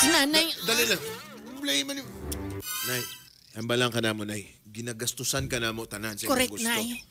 Nanay. Dali lang. Blay man. Nay, hambalang ka na mo, Nay. Ginagastusan ka na mo tanan sa imong Correct, gusto. Nay.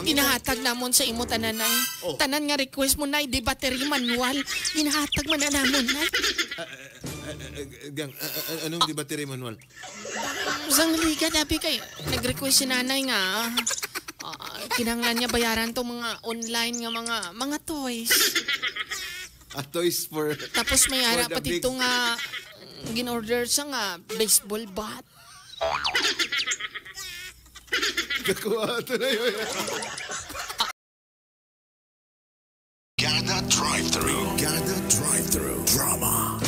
Ginahatag namon sa imo tanan, Nay. Oh. Tanan nga request mo, Nay, di battery manual. Ginahatag man na namon, Nay. Gang, anong di battery manual? Sang liga, dabi kay nag-request si nanay nga. Kinanglan niya bayaran to mga online nga mga toys. Toys for... Tapos may ara For the pati big- ito nga ginorder sa nga baseball bat. Nakuha ito na yun. Gada Drive-Thru. Gada Drive-Thru. Drama.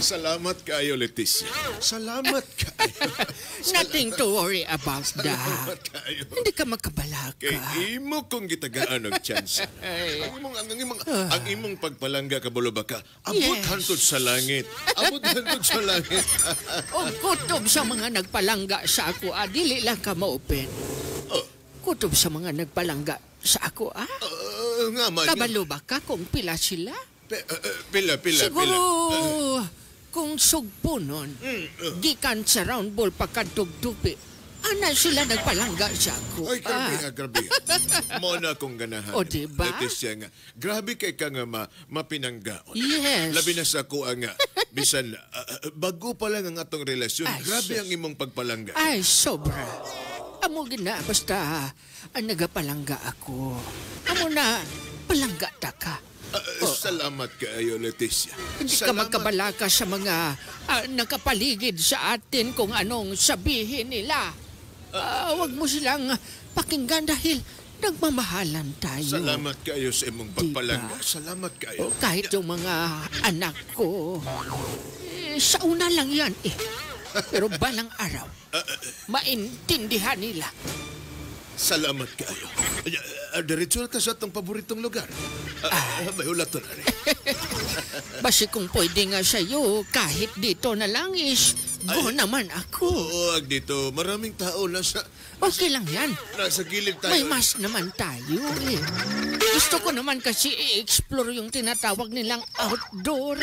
Salamat kayo, Leticia. Salamat kayo. Nothing to worry about that. Salamat kayo. Hindi ka makabalaka. Kay imo kong gitagaan og chance. ang imong pagpalangga kabulo ba ka? Abot Yes. hantod sa langit. Abot hantod sa langit. O kutob sa mga nagpalangga sa ako, dili lang ka ma-open. Oh, Kutob sa mga nagpalangga sa ako, nga man. Kabalo ba ka kung pila sila? Pila. Siguro, kung sugpo nun, gikan sa round ball pagkadugdupi, ana sila nagpalangga sa ako. Ay, grabe. Mo na akong ganahan. O, diba? Leticia nga. Grabe kay ka nga mapinanggaon. Yes. Labi na sa kuha nga. Bisan, bago pa lang ang atong relasyon. Ay, Grabe sus. ang imong pagpalangga. Ay, sobra. Amo gina, basta nagapalangga ako. Amo na, palangga ta ka. Salamat kayo, Leticia. Hindi ka magkabalaka sa mga nakapaligid sa atin kung anong sabihin nila. Huwag mo silang pakinggan dahil nagmamahalan tayo. Salamat kayo sa imong pagpalangga. Diba? Salamat kayo. Kahit yung mga anak ko, sa una lang yan eh. Pero balang araw, maintindihan nila. Salamat kayo. Diretso na ta sa atong paboritong lugar. May ulat na rin. Basi kung pwede nga sa'yo, kahit dito na lang is, go naman ako. Oo, dito. Maraming tao nasa Okay lang yan. gilid tayo. May mas naman tayo eh. Gusto ko naman kasi i-explore yung tinatawag nilang outdoor.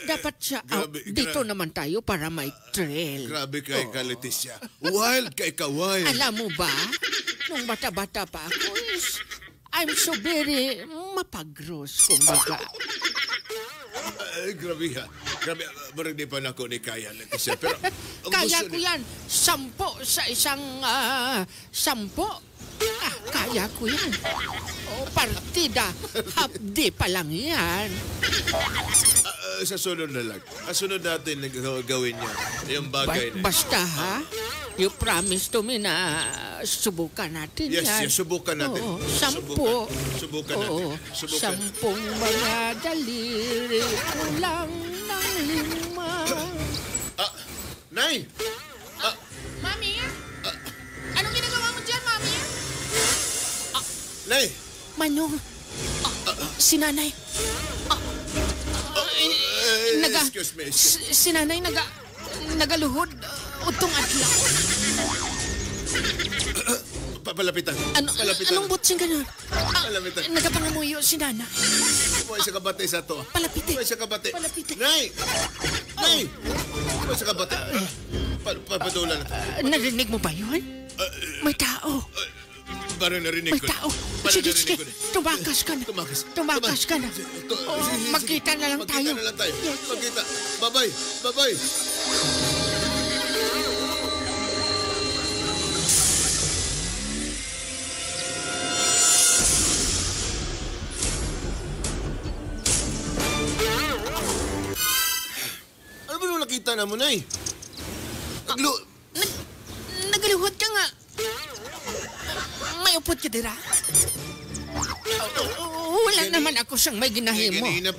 Dapat siya dito naman tayo para may trail. Grabe kay ka, Leticia. Wild kay ka, wild. Alam mo ba, nung bata-bata pa ako is, I'm so very mapagros, kumbaga. Grabe ha. Grabe, barang di pa na ako ni Kaya, Leticia. Pero, ang Kaya gusto ko yan, 10 sa isang 10. Kaya ko yan. Partida, half day pa lang yan. Sa sunod na lang. Ang sunod natin na gawin niya. Yung bagay na. Basta ha, you promise to me na subukan natin Yes, yan. subukan natin. Oo, 10. Subukan natin. Oo, Subukan. 10 mga daliri kulang ng 5. Nay! Mami? Anong ginagawa mo dyan, Mami? Nay! Manong, si nanay. Excuse me. Si nanay nagaluhod utong adlaw. Papalapitan. Palapitan. Anong butsing ganun? Palapitan. Nagapangamuyo si nana. May isa kabate sa to. Palapite. May isa kabate. Palapite. Nay! Nay! May isa kabate. Papatulan na. Narinig mo ba yun? May tao. Parang narinig May ko. tao. Parang Sige, narinig sige. ko. Tumakas ka na. Tumakas ka na. Magkita na lang tayo. Magkita na lang tayo. Magkita. Bye-bye. Bye-bye. Ano ba nung nakita na mo, Nay? Nagaluhod ka nga. May upot ka dira. Wala naman ako siyang may ginahimo. Kanina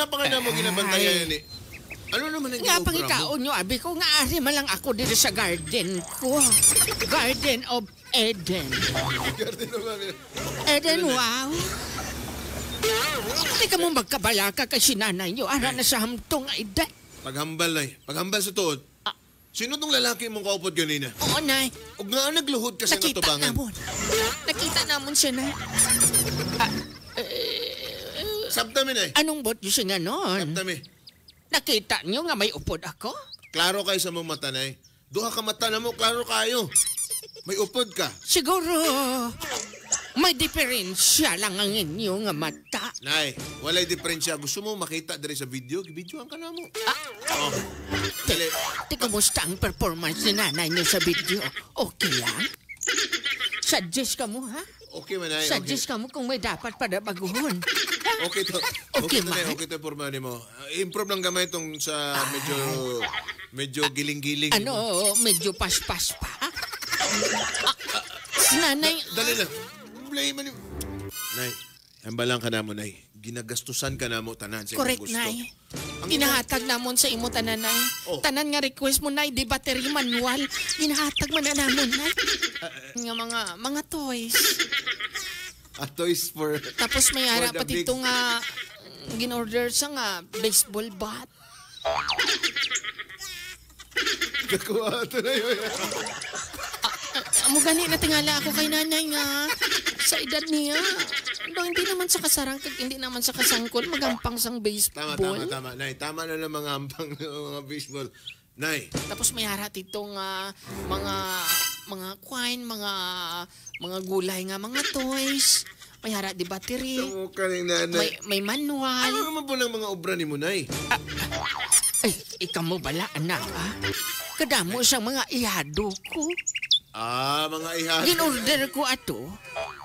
pa ka na mo ginabantayan ni. Ano naman ang Nga giobra mo? pangitaon nyo, abi ko nga ari malang ako dito sa garden ko. Garden of Eden. Garden naman. Eden, wow. Hindi ka mo magkabalaka kay sinanay nyo. Ara na sa hamtong edad. Paghambal, Nay. Paghambal sa tuod. Sino tong lalaki mong kaupod ganina? Oo, Nay. Ug nga nagluhod kasi Nakita natubangan. namon. Nakita namon siya, Nay. Sabtami, Nay. Anong bot nyo siya nga nun? Sabtami. Nakita nyo nga may upod ako? Klaro kayo sa mong mata, Nay. Duha ka mata na mo, klaro kayo. May upod ka. Siguro, may diferensya lang ang inyo nga mata. Nay, walay diferensya. Gusto mo makita diri sa video? Videoan ka na mo. Oh. Dali. Kumusta ang performance ni nanay niyo sa video? Okay lang? Suggest ka mo, ha? Okay man, Nay. Okay. Suggest ka mo kung may dapat para baguhon. Okay to. Okay, Okay to, Nay. man. Okay to, pormani mo. Improve lang gamay itong sa medyo giling-giling. Ano, medyo paspas pa? Nanay, Dali lang. Blay man. Nay, hambalang ka na mo, Nay. Ginagastusan ka na mo tanan sa imong correct, gusto. Nay. Ang Ginahatag namon sa imo tanan, Nay. Oh. Tanan nga request mo, Nay, di battery manual. Ginahatag man na namon, Nay. Nga mga toys. toys for... Tapos may ara For the pa dito nga ginorder sa nga baseball bat. Nakuha ito na yun. Amo gani na tingala ako kay nanay nga sa edad niya. Do hindi naman sa kasarang kag hindi naman sa kasangkol magampang sang baseball. Tama. Nay, tama na ng mga ampang ng mga baseball. Nay, Tapos may ara dito nga mga coin, mga gulay nga mga toys. May hara di battery. tamo ka rin nanay. May manual. Ano naman po ng mga obra ni mo, Nay? Ay, ikaw mo bala, anak, ha? Kadamo siyang mga ihado ko. Mga ihas. Ginorder ko ato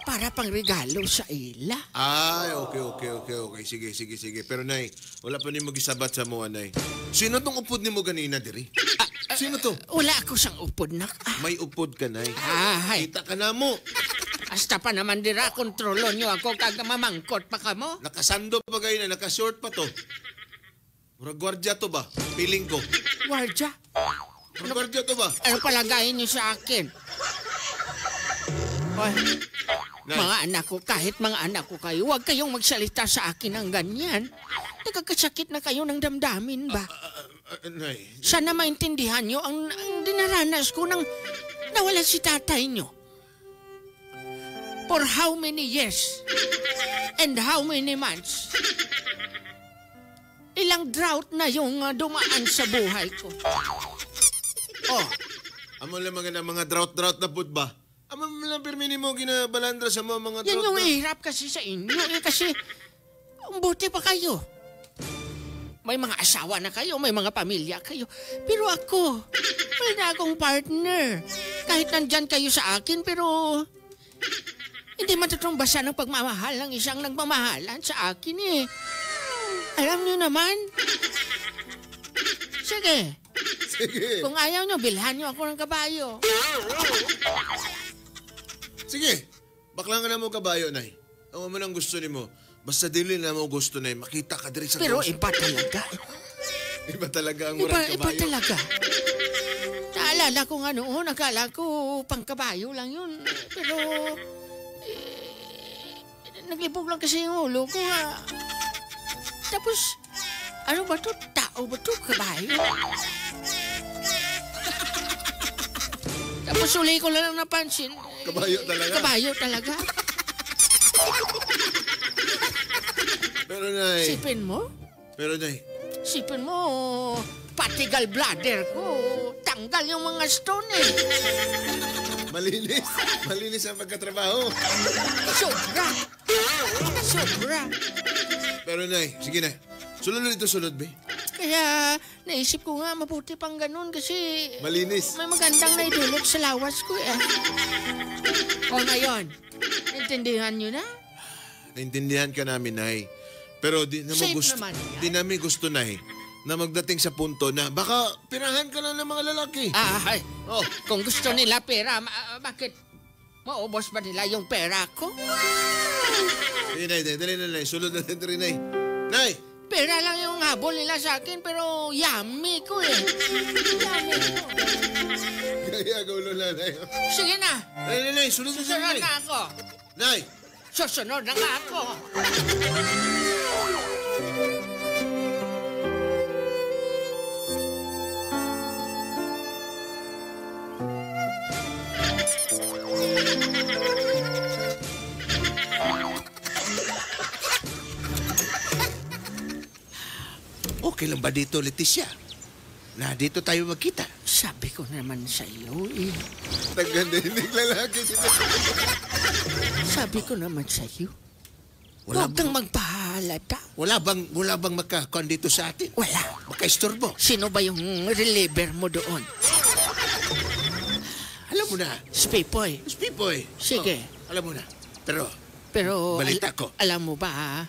para pang regalo sa ila. Ay, okay. Sige. Pero, Nay, wala pa ni magisabat sa mo, Nay. Sino tong upod ni mo ganina, diri? Sino to? Wala ako sang upod na. May upod ka, Nay. Ay, Kita ka na mo. hasta pa naman dira, kontrolon nyo ako kag mamangkot pa ka mo. Nakasando pa kayo na, nakashort pa to. Murag gwardya to ba? Piling ko. Wardya, Murag gwardya to ba? ano palagayin nyo sa akin? Oy, Nay, mga anak ko, kahit mga anak ko kayo, huwag kayong magsalita sa akin ng ganyan. Nagkakasakit na kayo ng damdamin ba? Nay, Sana maintindihan nyo ang dinaranas ko nang nawala si tatay nyo. For how many years? And how many months? Ilang drought na yung dumaan sa buhay ko. Oh, amo lang mga drought na put ba? Amo lang pirmini mo ginabalandra sa mga yan drought yung na. hirap kasi sa inyo. Kasi, ang buti pa kayo. May mga asawa na kayo, may mga pamilya kayo. Pero ako, wala na akong partner. Kahit nandyan kayo sa akin, pero hindi matutumbasan ang pagmamahal ng isang nagmamahalan sa akin eh. Alam niyo naman. Sige. Kung ayaw niyo, bilhan niyo ako ng kabayo. Sige. Bakla nga na mo kabayo, Nay. Ang mo nang gusto ni mo. Basta dili na mo gusto, Nay. Makita ka diri sa Pero gawas. iba talaga. Iba talaga ang murang Iba kabayo. talaga. Naalala ko nga noon, akala ko pang kabayo lang yun. Pero, naglibog lang kasi yung ulo ko. Tapos, ano ba to? Tao ba to? Kabayo? Tapos uli ko lang napansin. Kabayo talaga? Kabayo talaga. Pero, Nay. Sipin mo, pati gallbladder ko. Tanggal yung mga stone eh. Malinis ang pagkatrabaho. Sobra. Pero, Nay, sige, Nay. Sunod na dito, be. Kaya naisip ko nga mabuti pang ganun kasi Malinis. may magandang naidulot sa lawas ko eh. O ngayon, intindihan nyo na? Naintindihan ka namin, Nay. Pero di namin Safe gusto, naman yan. di namin gusto, Nay, na magdating sa punto na baka pirahan ka na ng mga lalaki. Ay, Oh, kung gusto nila pera, bakit maubos ba nila yung pera ko? Nay, dali na, Nay. Sulod na dito rin, Nay. Nay! Pera lang yung habol nila sa akin pero yummy ko eh. Yummy ko. Kaya gulo na, Nay. Sige na. Nay, sunod na Susunod Nay. na ako. Nay! Susunod na nga ako. Okay lang ba dito, Leticia? Na dito tayo magkita. Sabi ko naman sa iyo eh. Naggandinig lalaki si Sabi ko naman sa iyo. Wala Huwag kang magpahalata. Wala bang makakon dito sa atin? Wala. Makaistorbo. Sino ba yung reliever mo doon? Alam mo na. Spipoy. Pipoy. Sige. Alam mo na. Pero, Pero balita ko. alam mo ba,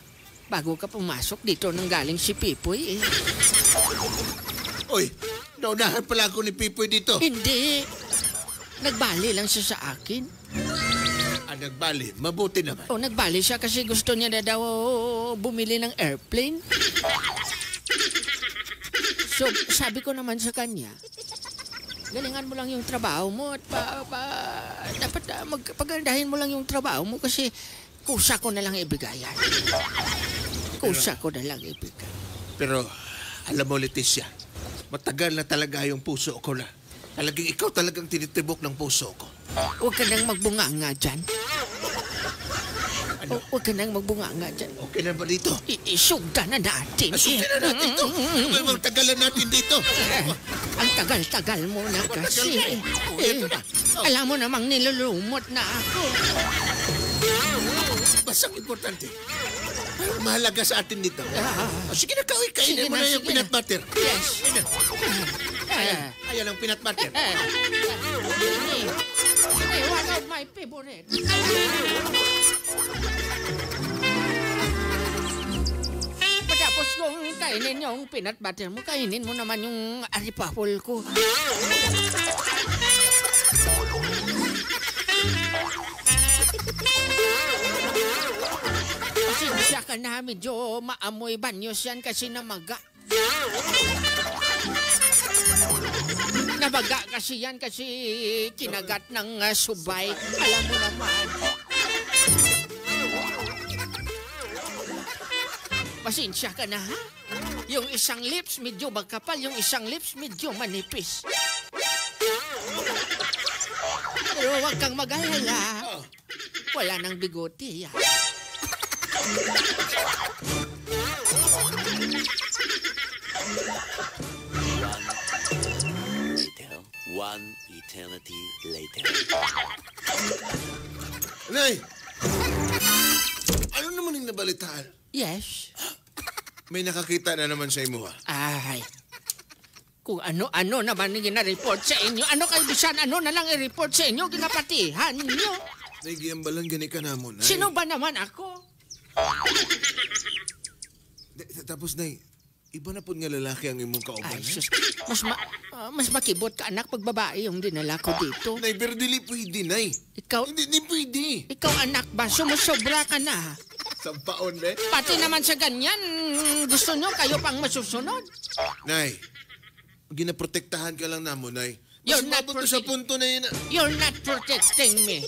bago ka pumasok dito nang galing si Pipoy eh. Oy, naunahan pala ako ni Pipoy dito. Hindi. Nagbali lang siya sa akin. Nagbali. Mabuti naman. O, nagbali siya kasi gusto niya na daw bumili ng airplane. So, sabi ko naman sa kanya, galingan mo lang yung trabaho mo at dapat magpagandahin mo lang yung trabaho mo kasi kusa ko na lang ibigayan. Kusa ko na lang ibigay. Pero, alam mo, Leticia, matagal na talaga yung puso ko na. Talagang ikaw talagang tinitibok ng puso ko. Huwag ka nang magbunganga dyan. Huwag ka nang magbunganga dyan. Okay na ba dito? Isugda na natin. Nasugda na natin ito. Ang tagalan natin dito. Ang tagal-tagal mo na kasi. Alam mo namang nilulumot na ako. Basang importante. Mahalaga sa atin dito. Sige na, kainin mo na yung sige peanut na. butter. Yes. Ayan ang peanut butter. One of my favorite. Pagkapos kong kainin yung peanut butter mo, kainin mo naman yung aripapol ko. Pasensya ka na, medyo maamoy banyos yan kasi namaga. Nabaga kasi yan kasi kinagat ng subay. Alam mo naman. Pasensya ka na, ha? Yung isang lips medyo magkapal, yung isang lips medyo manipis. Pero huwag kang mag-alala. Wala nang bigote, ha? One eternity later. Nay! Ano naman yung nabalitaan? Yes. May nakakita na naman sa imo, ha? Ay. Kung ano-ano naman yung na-report sa inyo. Ano kayo bisan? Ano na lang i-report sa inyo? Ginapatihan nyo. Nay, giyambalan gani ka na mo, Nay. Sino ba naman ako? Tapos, Nay, iba na po nga lalaki ang imong kauban. Ay, sus. Mas makibot ka, anak, pag babae yung dinala ko dito. Nay, pero dili pwede, Nay. Ikaw, Hindi pwede. ikaw anak ba? Sumusobra ka na. Sampaon, be. Pati naman sa ganyan, gusto nyo kayo pang masusunod. Nay, ginaprotektahan ka lang namo, Nay. You're Mas not mabot sa punto na yun. You're not protecting me.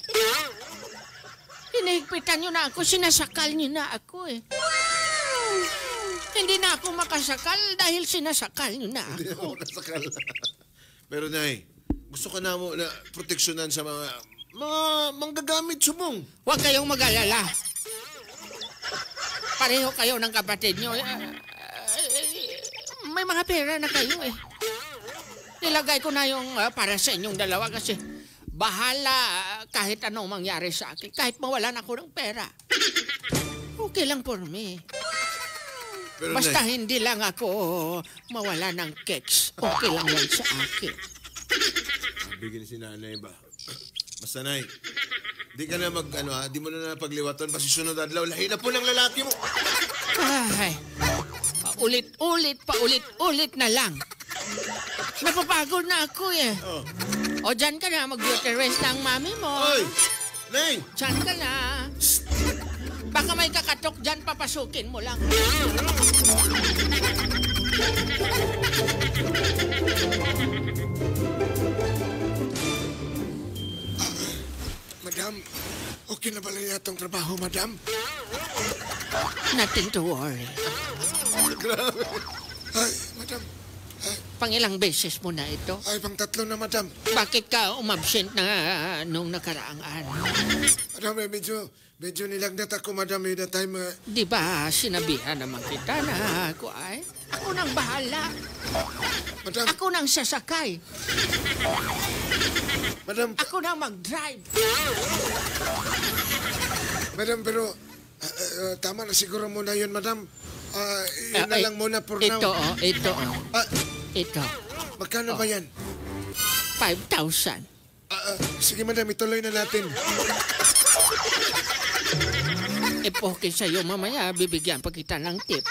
Hinihigpitan nyo na ako, sinasakal nyo na ako eh. Hindi na ako makasakal dahil sinasakal nyo na Hindi ako. ako nasakal. Pero, Nay, gusto ka na mo na proteksyonan sa mga manggagamit sumong. Huwag kayong mag-alala. Pareho kayo ng kapatid nyo. May mga pera na kayo eh. Nilagay ko na yung para sa inyong dalawa kasi bahala kahit anong mangyari sa akin. Kahit mawalan ako ng pera. Okay lang for me. Pero, Basta Nay, hindi lang ako mawala ng keks. Okay lang yan sa akin. bigyan si nanay ba? Basta, Nay, di ka na di mo na napagliwatan pa si sunod adlaw. Lahi na po ng lalaki mo. Ay, paulit-ulit na lang. Napapagod na ako eh. Oh. O dyan ka na, mag-beauty rest ng mami mo. Oy! Nay! Dyan ka na. Baka baka may kakatok dyan, papasukin mo lang. Madam, okay na pala yatong trabaho, madam? Nothing to worry. Grabe. Ay, madam. Pangilang beses mo na ito? Ay, pang tatlo na, madam. Bakit ka umabsent na nung nakaraang araw? Madam, medyo nilagnat ako, madam. That time, Di ba sinabihan naman kita na ako nang bahala. madam, Ako nang sasakay. madam, Ako nang mag-drive. madam, pero tama na siguro muna yun, madam. Yun na lang muna for now. Ito. Ah, magkano ba yan? 5,000. Sige, madam, ituloy na natin. Okay sa'yo mamaya, bibigyan pa kita ng tip.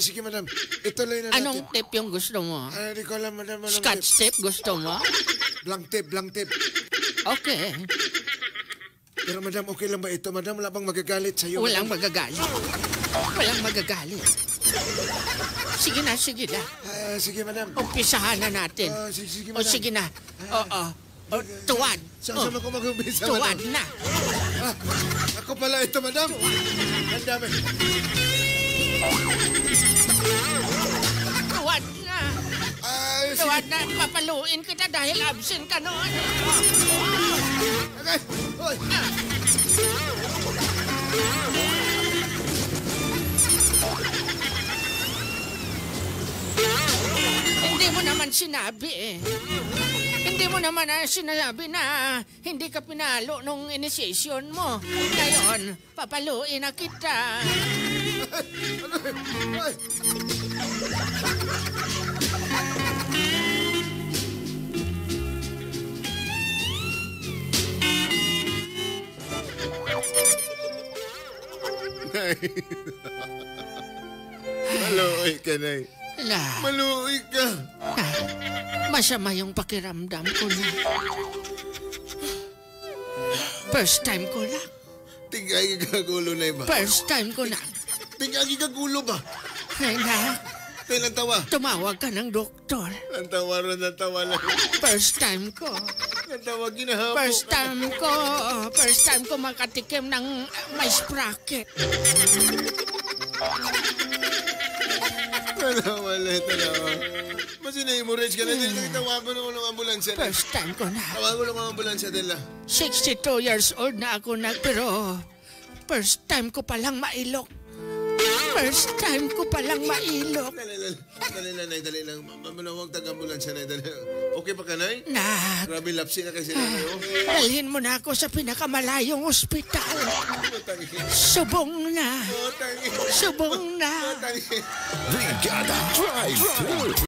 Sige, madam, ituloy na natin. Anong tip yung gusto mo? Hindi ko alam, madam. Anong Scotch tip gusto mo? Blank tip. Okay. Pero, madam, okay lang ba ito, madam? Wala bang magagalit sa'yo? Walang madam? magagalit. Sige na. Sige, madam. Umpisahan na natin. Sige, O madam. sige na. Tuwad. Saan ako mag-umpisa, Tuwad madam? na. Ako pala ito, madam. Ang dami. Tuwad na. Sige. Tuwad na. Papaluin kita dahil absent ka noon. Okay. Hoy. Hindi mo naman sinabi eh. Hindi mo naman sinabi na hindi ka pinalo nung initiation mo. Ngayon, papaluin na kita. Hoy. Nay. Maluoy ka, Nay. Wala. Maluoy ka. Masama yung pakiramdam ko na. First time ko na. Tingay kagulo, Nay ba? First time ko na. Tingay kagulo ba? Ay na, Kailan tawa? tumawag ka ng doktor. Nantawa lang. First time ko. Nantawa ginahapon. First time ko makatikim ng may sprocket. Talawa. Masinay mo, Reg, ka na din. Tawagan ako ng ambulansya. First time ko na. Tawagan ako ng ambulansya nila. 62 years old na ako na, pero first time ko palang mailok. First time ko palang mailok. Dali lang. Huwag tag-ambulansya, Nay. Dali. Okay pa ka, Nay? Nak, Grabe, lapsi na kasi Nay. dalhin mo na ako sa pinakamalayong ospital. Subong na. Tangi. Subong na. Brigada Drive Thru